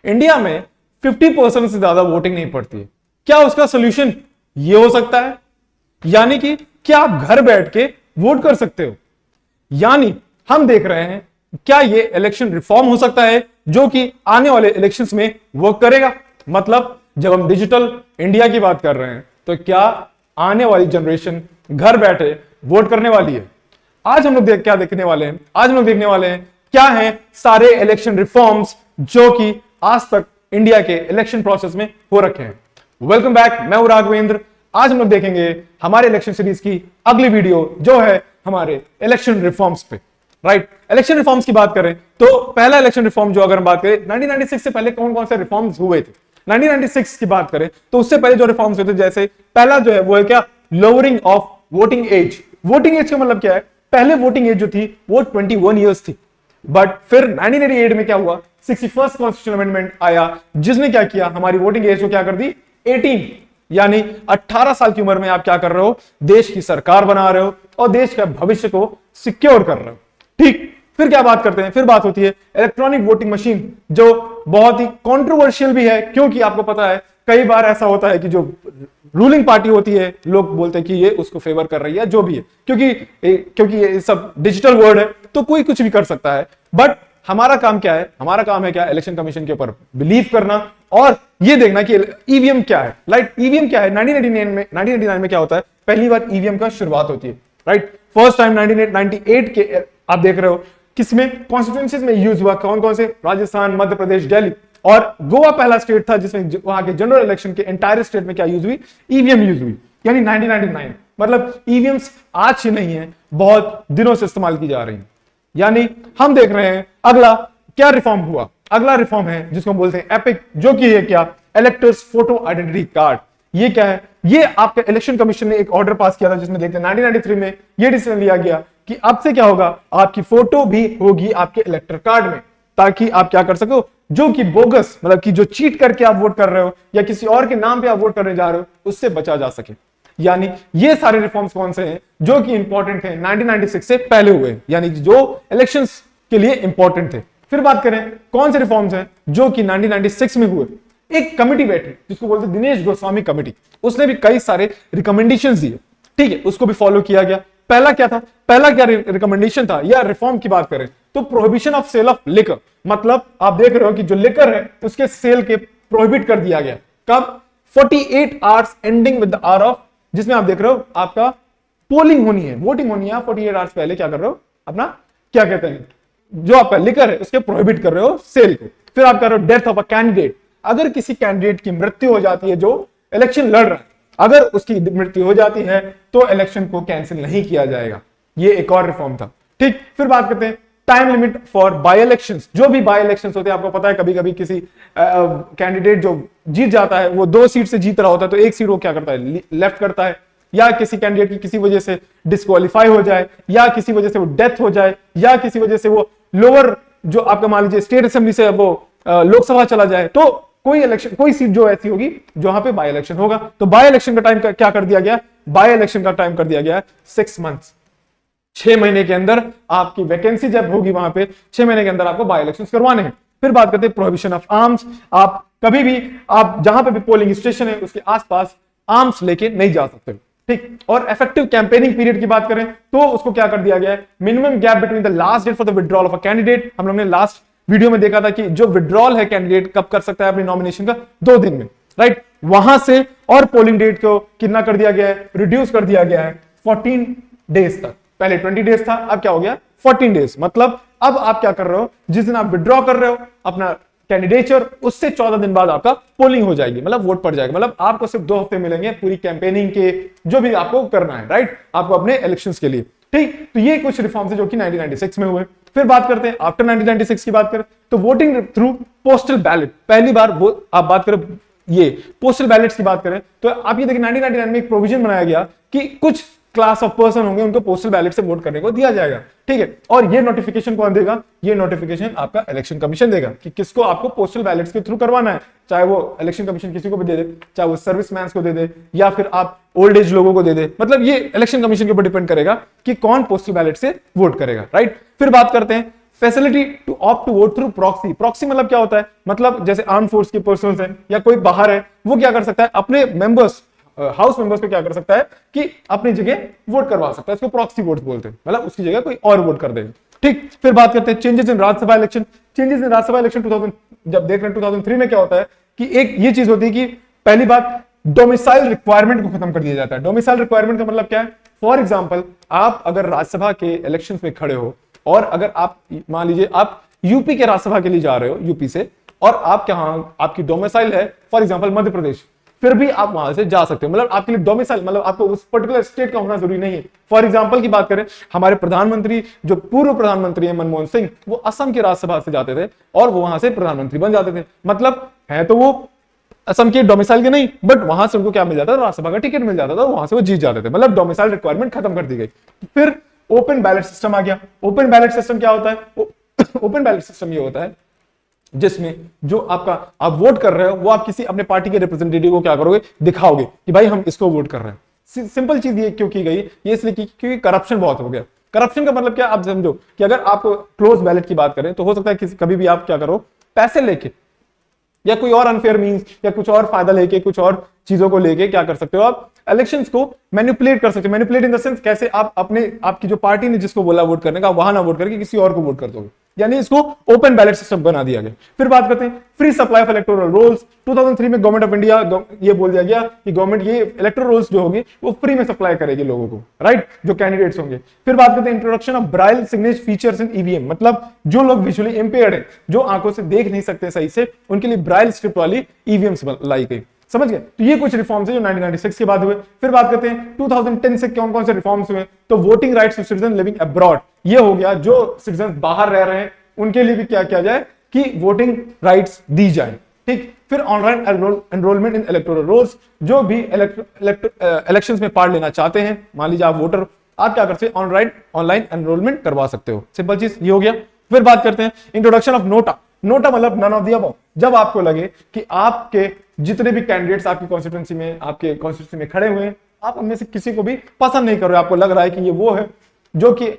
India में 50% से ज्यादा वोटिंग नहीं पड़ती है। क्या उसका सोल्यूशन ये हो सकता है? यानी कि क्या आप घर बैठ के वोट कर सकते हो? यानी हम देख रहे हैं क्या ये इलेक्शन रिफॉर्म हो सकता है जो कि आने वाले इलेक्शंस में वर्क करेगा। मतलब जब हम डिजिटल इंडिया की बात कर रहे हैं तो क्या आने वाली जनरेशन घर बैठे वोट करने वाली है? आज हम लोग क्या देखने वाले हैं? आज हम लोग देखने वाले हैं क्या है सारे इलेक्शन रिफॉर्म्स जो कि आज तक इंडिया के इलेक्शन प्रोसेस में हो रखे हैं। वेलकम बैक, मैं हूं राघवेंद्र। आज हम लोग देखेंगे हमारे इलेक्शन सीरीज की अगली वीडियो जो है हमारे इलेक्शन रिफॉर्म्स पे। राइट, इलेक्शन रिफॉर्म्स की बात करें तो पहला इलेक्शन रिफॉर्म जो अगर हम बात करें 1996 से पहले कौन कौन से रिफॉर्म्स हुए थे। 1996 की बात करें तो उससे पहले जो रिफॉर्म्स हुए थे, जैसे पहला जो है वो है क्या, lowering of voting age. Voting age का मतलब क्या है? पहले वोटिंग एज जो थी वो 21 ईयर्स थी, बट फिर 1988 में क्या हुआ, 61st कॉन्स्टिट्यूशनल अमेंडमेंट आया जिसने क्या किया, हमारी वोटिंग एज को क्या कर दी 18, यानी 18 साल की उम्र में आप क्या कर रहे हो, देश की सरकार बना रहे हो और देश का भविष्य को सिक्योर कर रहे हो। ठीक, फिर क्या बात करते हैं, फिर बात होती है इलेक्ट्रॉनिक वोटिंग मशीन, जो बहुत ही कंट्रोवर्शियल भी है क्योंकि आपको पता है कई बार ऐसा होता है कि जो रूलिंग पार्टी होती है लोग बोलते हैं कि ये उसको फेवर कर रही है, जो भी है, क्योंकि ये सब डिजिटल वर्ल्ड है तो कोई कुछ भी कर सकता है। बट हमारा काम क्या है? हमारा काम है क्या, इलेक्शन कमीशन के ऊपर बिलीव करना और ये देखना कि ईवीएम क्या है। राइट, ईवीएम क्या है? 1999 में क्या होता है, पहली बार ईवीएम का शुरुआत होती है। राइट, फर्स्ट टाइम 1998 के आप देख रहे हो किसमें, कॉन्स्टिट्यूएंसीज में यूज हुआ। कौन कौन से? राजस्थान, मध्य प्रदेश, दिल्ली और गोवा पहला स्टेट था जिसमें वहां के जनरल इलेक्शन के एंटायर स्टेट में क्या यूज हुई, ईवीएम यूज हुई, यानी 1999। मतलब ईवीएम्स आज से नहीं है, बहुत दिनों से इस्तेमाल की जा रही है। यानी हम देख रहे हैं अगला क्या रिफॉर्म हुआ। अगला रिफॉर्म है जिसको हम बोलते हैं एपिक, जो कि है क्या, इलेक्टर्स फोटो आइडेंटिटी कार्ड। ये क्या है? ये आपके इलेक्शन कमीशन ने एक ऑर्डर पास किया था जिसमें देखते हैं 1993 में ये डिसीजन लिया गया कि अब से क्या होगा, आपकी फोटो भी होगी आपके इलेक्टर कार्ड में, ताकि आप क्या कर सको, जो कि बोगस, मतलब कि जो चीट करके आप वोट कर रहे हो या किसी और के नाम पे आप वोट करने जा रहे हो, उससे बचा जा सके। यानी ये सारे रिफॉर्म्स कौन से हैं जो कि इंपॉर्टेंट थे 1996 से पहले हुए, यानी जो इलेक्शंस के लिए इंपॉर्टेंट थे। फिर बात करें कौन से रिफॉर्म्स हैं जो कि 1996 में हुए। एक कमिटी बैठी जिसको बोलते हैं दिनेश गोस्वामी कमिटी, उसने भी कई सारे रिकमेंडेशंस दिए। ठीक है, उसको भी फॉलो किया गया। पहला क्या था, पहला क्या रिकमेंडेशन था या रिफॉर्म की बात करें तो prohibition of sale of liquor. मतलब आप देख रहे हो कि जो लिकर है उसके सेल के प्रोहिबिट कर दिया गया। कब? 48 hours ending with the hour of, जिसमें आप देख रहे हो आपका पोलिंग होनी है, वोटिंग होनी है, 48 आवर्स पहले क्या कर रहे हो, अपना क्या कहते हैं, जो आपका लिकर है उसके प्रोहिबिट कर रहे हो सेल को। फिर आप कर रहे हो डेथ ऑफ अ कैंडिडेट। अगर किसी कैंडिडेट की मृत्यु हो जाती है जो इलेक्शन लड़ रहा है, अगर उसकी मृत्यु हो जाती है तो इलेक्शन को कैंसिल नहीं किया जाएगा। ये एक और रिफॉर्म था। ठीक, फिर बात करते हैं time limit for by elections. जो भी बाय इलेक्शंस होते हैं, आपको पता है कभी कभी किसी कैंडिडेट जो जीत जाता है वो 2 सीट से जीत रहा होता है तो 1 सीट वो क्या करता है, लेफ्ट करता है, या किसी कैंडिडेट की किसी वजह से डिस्क्वालीफाई हो जाए, या किसी वजह से वो डेथ हो जाए, या किसी वजह से वो लोअर जो आपका मान लीजिए स्टेट असेंबली से वो लोकसभा चला जाए, तो कोई इलेक्शन, कोई सीट जो ऐसी होगी जहां पे बाय इलेक्शन होगा, तो बाय इलेक्शन का टाइम क्या कर दिया गया, बाय इलेक्शन का टाइम कर दिया गया 6 मंथ्स। 6 महीने के अंदर आपकी वैकेंसी जब होगी वहां पे 6 महीने के अंदर आपको बाय इलेक्शन करवाने हैं। फिर बात करते हैं प्रोहिबिशन ऑफ आर्म्स। आप कभी भी, आप जहां पे भी पोलिंग स्टेशन है उसके आसपास आर्म्स लेके नहीं जा सकते। ठीक, और इफेक्टिव कैंपेनिंग पीरियड की बात करें तो उसको क्या कर दिया गया है, minimum gap between the last date for the withdrawal of a candidate. हम लोग ने लास्ट वीडियो में देखा था कि जो विड्रॉल है कैंडिडेट कब कर सकता है अपनी नॉमिनेशन का, 2 दिन में। राइट, वहां से और पोलिंग डेट को कितना कर दिया गया है, रिड्यूस कर दिया गया है 14 डेज तक। पहले 20 डेज था, अब क्या हो गया 14 डेज। मतलब अब आप क्या कर रहे हो, जिस दिन आप विड्रॉ कर रहे हो अपना कैंडिडेचर, उससे 14 दिन बाद आपका पोलिंग हो जाएगी, मतलब वोट पड़ जाएगा। मतलब आपको सिर्फ 2 हफ्ते मिलेंगे पूरी कैंपेनिंग के, जो भी आपको करना है, राइट, आपको अपने इलेक्शंस के लिए। ठीक, तो ये कुछ रिफॉर्म्स है जो कि 1996 में हुए। फिर बात करते हैं आफ्टर 1996 की बात करें तो वोटिंग थ्रू पोस्टल बैलेट। पहली बार वो आप बात करें ये पोस्टल बैलेट्स की बात करें तो आप ये देखिए 1999 में एक प्रोविजन बनाया गया कि कुछ क्लास ऑफ पर्सन होंगे उनको पोस्टल बैलेट से वोट करने को दिया जाएगा। ठीक है, और ये नोटिफिकेशन कौन देगा, ये नोटिफिकेशन आपका इलेक्शन कमीशन देगा कि किसको आपको पोस्टल बैलेट्स के थ्रू करवाना है। चाहे वो इलेक्शन कमीशन किसी को भी दे दे, चाहे वो सर्विसमैन को दे दे, या फिर आप ओल्ड एज लोगों को दे दे। मतलब ये इलेक्शन कमीशन के ऊपर डिपेंड करेगा कि कौन पोस्टल बैलेट से वोट करेगा। राइट, फिर बात करते हैं facility to opt to vote through proxy. Proxy मतलब क्या होता है, मतलब जैसे आर्म फोर्स के पर्सनल है या कोई बाहर है, वो क्या कर सकता है, अपने मेंबर्स, हाउस मेंबर्स पे क्या कर सकता है कि अपनी जगह वोट करवा सकता है, इसको प्रॉक्सी वोट बोलते हैं, मतलब उसकी जगह कोई और वोट कर देगा। ठीक, फिर बात करते हैं changes in Rajya Sabha election. Changes in Rajya Sabha election 2000 जब देख रहे हैं 2003 में क्या होता है कि एक ये चीज होती है कि पहली बात डोमिसाइल रिक्वायरमेंट को खत्म कर दिया जाता है। डोमिसाइल रिक्वायरमेंट का मतलब क्या है, फॉर एग्जांपल आप अगर राज्यसभा के इलेक्शंस में खड़े हो और अगर आप मान लीजिए आप यूपी के राज्यसभा के लिए जा रहे हो यूपी से, और आप आपकी डोमिसाइल है फॉर एग्जांपल मध्य प्रदेश, फिर भी आप वहां से जा सकते हो। मतलब आपके लिए डोमिसाइल मतलब आपको उस पर्टिकुलर स्टेट का होना जरूरी नहीं है। फॉर एग्जांपल की बात करें, हमारे प्रधानमंत्री जो पूर्व प्रधानमंत्री है मनमोहन सिंह, वो असम के राज्यसभा से जाते थे और वो वहां से प्रधानमंत्री बन जाते थे। मतलब है तो वो असम के डोमिसाइल के नहीं, बट वहां से उनको क्या मिल जाता था, राज्यसभा का टिकट मिल जाता था, वहां से वो जीत जाते थे। मतलब डोमिसाइल रिक्वायरमेंट खत्म कर दी गई। फिर ओपन बैलेट सिस्टम आ गया। ओपन बैलेट सिस्टम क्या होता है, ओपन बैलेट सिस्टम ये होता है जिसमें जो आप वोट कर रहे हो वो आप किसी अपने पार्टी के रिप्रेजेंटेटिव को क्या करोगे, दिखाओगे कि भाई हम इसको वोट कर रहे हैं। सिंपल चीज ये क्यों की गई, ये इसलिए क्योंकि करप्शन बहुत हो गया। करप्शन का मतलब क्या, आप समझो कि अगर आप क्लोज बैलेट की बात करें तो हो सकता है कभी भी आप क्या करो, पैसे लेके या कोई और अनफेयर मींस या कुछ और फायदा लेके, कुछ और चीजों को लेके क्या कर सकते हो, आप इलेक्शंस को मैनिपुलेट कर सकते हो। मैनिपुलेट इन द सेंस कैसे, आप आपकी जो पार्टी ने जिसको बोला वोट करने का, वहां ना वोट करके किसी और को वोट कर दोगे, यानी इसको ओपन बैलेट सिस्टम बना दिया गया। फिर बात करते हैं free supply of electoral rolls. 2003 में गवर्नमेंट ऑफ इंडिया ये बोल दिया गया कि गवर्नमेंट ये इलेक्टोरल रोल्स जो होगी वो फ्री में सप्लाई करेगी लोगों को, राइट, जो कैंडिडेट्स होंगे। फिर बात करते हैं introduction of Braille signature features in EVM, मतलब जो लोग विजुअली इंपेयर्ड है, जो आंखों से देख नहीं सकते सही से, उनके लिए ब्राइल स्क्रिप्ट वाली ईवीएम्स लाई गई। समझ गए, तो ये कुछ रिफॉर्म्स है जो 1996 के बाद हुए। फिर बात करते हैं 2010 से कौन कौन से रिफॉर्म्स हुए, तो voting rights of citizen living abroad, ये हो गया, जो सिटीजन बाहर रह रहे हैं उनके लिए भी क्या किया जाए कि वोटिंग राइट्स दी जाए। ठीक, फिर online enrolment in electoral rolls, जो भी इलेक्शंस में पार्ट लेना चाहते हैं, मान लीजिए आप वोटर, आप क्या कर सकते हैं, ऑनलाइन एनरोलमेंट करवा सकते हो। सिंपल चीज ये हो गया। फिर बात करते हैं इंट्रोडक्शन ऑफ नोटा। नोटा मतलब नन ऑफ द अबव, जब आपको लगे कि आपके जितने भी कैंडिडेट्स आपकी कॉन्स्टिट्यूंसी में खड़े हुए हैं, आप उनमें से किसी को भी पसंद नहीं कर रहे, आपको लग रहा है कि ये वो है जो कि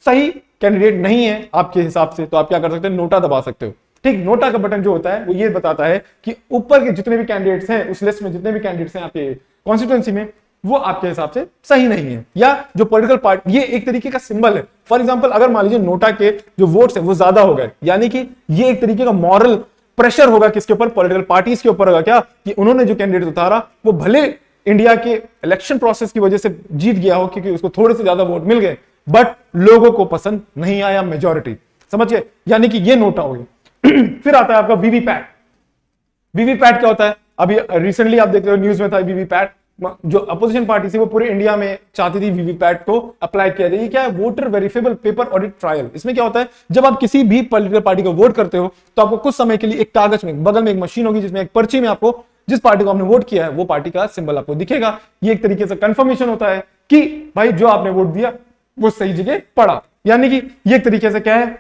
सही कैंडिडेट नहीं है आपके हिसाब से, तो आप क्या कर सकते हैं, नोटा दबा सकते हो। ठीक, नोटा का बटन जो होता है वो ये बताता है कि ऊपर के जितने भी कैंडिडेट्स हैं, उस लिस्ट में जितने भी कैंडिडेट्स हैं आपके कॉन्स्टिट्यूंसी में, वो आपके हिसाब से सही नहीं है, या जो पॉलिटिकल पार्टी, ये एक तरीके का सिंबल है। फॉर एग्जांपल अगर मान लीजिए नोटा के जो वोट्स है वो ज्यादा हो गए, यानी कि ये एक तरीके का मॉरल प्रेशर होगा किसके ऊपर, पॉलिटिकल पार्टीज के ऊपर होगा, क्या कि उन्होंने जो कैंडिडेट उतारा वो भले इंडिया के इलेक्शन प्रोसेस की वजह से जीत गया हो, क्योंकि उसको थोड़े से ज्यादा वोट मिल गए, बट लोगों को पसंद नहीं आया, मेजॉरिटी। समझिए, यानी कि ये नोटा हो गया। फिर आता है आपका वीवीपैट। वीवीपैट क्या होता है, अभी रिसेंटली आप देख रहे हो न्यूज में था, वीवीपैट जो अपोजिशन पार्टी थी वो पूरे इंडिया में चाहती थी वीवीपैट को अप्लाई किया जाए। क्या है, voter verifiable paper audit trial. इसमें क्या होता है, जब आप किसी भी पॉलिटिकल पार्टी को वोट करते हो तो आपको कुछ समय के लिए एक कागज में बगल में एक मशीन होगी जिसमें एक पर्ची में आपको जिस पार्टी को आपने वोट किया है वो पार्टी का सिंबल आपको दिखेगा। ये एक तरीके से कंफर्मेशन होता है कि भाई जो आपने वोट दिया वो सही जगह पड़ा, यानी कि ये एक तरीके से क्या है,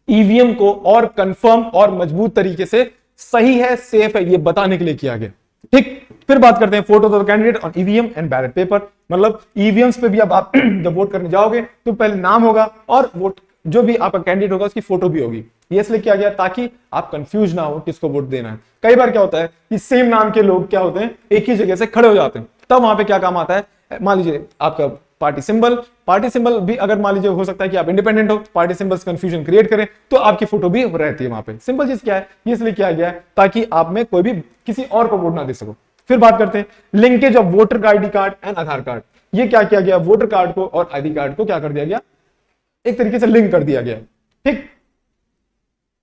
ईवीएम को और कंफर्म और मजबूत तरीके से सही है, सेफ है, ये बताने के लिए किया गया। ठीक, फिर बात करते हैं photos of candidate on EVM and ballot paper. मतलब ईवीएम्स पे भी अब आप जब वोट करने जाओगे तो पहले नाम होगा और वोट जो भी आपका कैंडिडेट होगा उसकी फोटो भी होगी। ये इसलिए किया गया ताकि आप कंफ्यूज ना हो किसको वोट देना है। कई बार क्या होता है कि सेम नाम के लोग क्या होते हैं, एक ही जगह से खड़े हो जाते हैं, तब वहां पे क्या काम आता है, मान लीजिए आपका पार्टी सिंबल भी अगर मान लीजिए हो सकता है कि आप इंडिपेंडेंट हो, पार्टी सिंबल्स कंफ्यूजन क्रिएट करें तो आपकी फोटो भी रहती है वहां पे। सिंपल चीज क्या है, ये इसलिए किया गया है ताकि आप में कोई भी किसी और को वोट ना दे सको। फिर बात करते हैं linkage of voter ID card and Aadhaar card. ये क्या किया गया, वोटर कार्ड को और आईडी कार्ड को क्या कर दिया गया, एक तरीके से लिंक कर दिया गया। ठीक,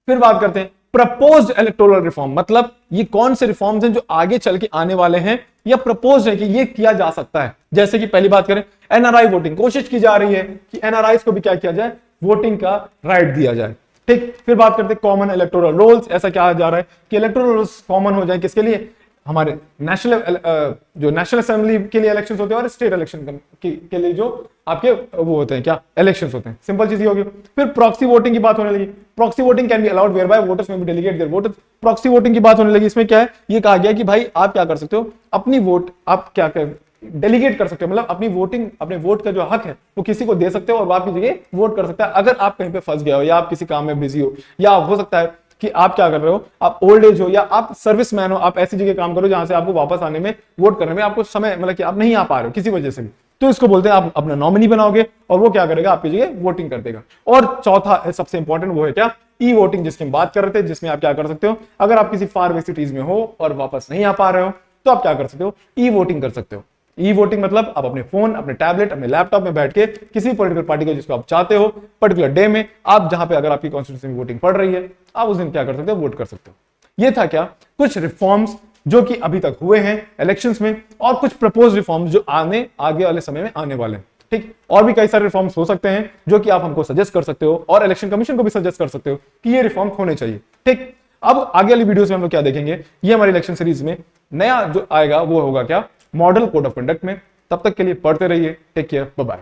फिर बात करते हैं प्रपोज्ड इलेक्टोरल रिफॉर्म। मतलब ये कौन से रिफॉर्म्स हैं जो आगे चल के आने वाले हैं या प्रपोज है कि ये किया जा सकता है। जैसे कि पहली बात करें एनआरआई वोटिंग, कोशिश की जा रही है कि एनआरआई को भी क्या किया जाए, वोटिंग का राइट दिया जाए। ठीक, फिर बात करते हैं कॉमन इलेक्टोरल रोल्स। ऐसा क्या जा रहा है कि इलेक्टोरल रोल्स कॉमन हो जाए, किसके लिए, हमारे जो नेशनल असेंबली के लिए इलेक्शंस होते हैं और स्टेट इलेक्शन के लिए जो आपके वो होते हैं क्या इलेक्शंस होते हैं। सिंपल चीज ही होगी। फिर प्रॉक्सी वोटिंग की बात होने लगी। Proxy voting can be allowed where by voters may be delegate their voters. Proxy voting की बात होने लगी। इसमें क्या है, ये कहा गया कि भाई आप क्या कर सकते हो, अपनी वोट आप क्या कर डेलीगेट कर सकते हो, मतलब अपनी वोटिंग, अपने वोट का जो हक है वो किसी को दे सकते हो और वो आपकी जगह वोट कर सकता है। अगर आप कहीं पे फंस गए हो या आप किसी काम में बिजी हो, या हो सकता है कि आप क्या कर रहे हो, आप ओल्ड एज हो या आप सर्विस मैन हो, आप ऐसी जगह काम करो जहां से आपको वापस आने में, वोट करने में आपको समय, मतलब कि आप नहीं आ पा रहे हो किसी वजह से भी, तो इसको बोलते हैं आप अपना नॉमिनी बनाओगे और वो क्या करेगा, आपकी जगह वोटिंग कर देगा। और चौथा सबसे इंपॉर्टेंट वो है क्या, ई वोटिंग, जिसकी हम बात कर रहे थे, जिसमें आप क्या कर सकते हो, अगर आप किसी फार वे सिटीज में हो और वापस नहीं आ पा रहे हो तो आप क्या कर सकते हो, ई वोटिंग कर सकते हो। ई वोटिंग मतलब आप अपने फोन, अपने टैबलेट, अपने लैपटॉप में बैठ के किसी पॉलिटिकल पार्टी को जिसको आप चाहते हो, पर्टिकुलर डे में, आप जहां पे अगर आपकी कॉन्स्टिट्यूंसी में वोटिंग पड़ रही है, आप उस दिन क्या कर सकते हो, वोट कर सकते हो। ये था क्या, कुछ रिफॉर्म्स जो कि अभी तक हुए हैं इलेक्शंस में, और कुछ प्रपोज रिफॉर्म्स जो आगे वाले समय में आने वाले हैं। ठीक, और भी कई सारे रिफॉर्म्स हो सकते हैं जो कि आप हमको सजेस्ट कर सकते हो और इलेक्शन कमीशन को भी सजेस्ट कर सकते हो कि ये रिफॉर्म्स होने चाहिए। ठीक, अब आगे वाली वीडियोस में हम लोग क्या देखेंगे, ये हमारी इलेक्शन सीरीज में नया जो आएगा वो होगा क्या, मॉडल कोड ऑफ कंडक्ट में। तब तक के लिए पढ़ते रहिए, टेक केयर, बाय बाय।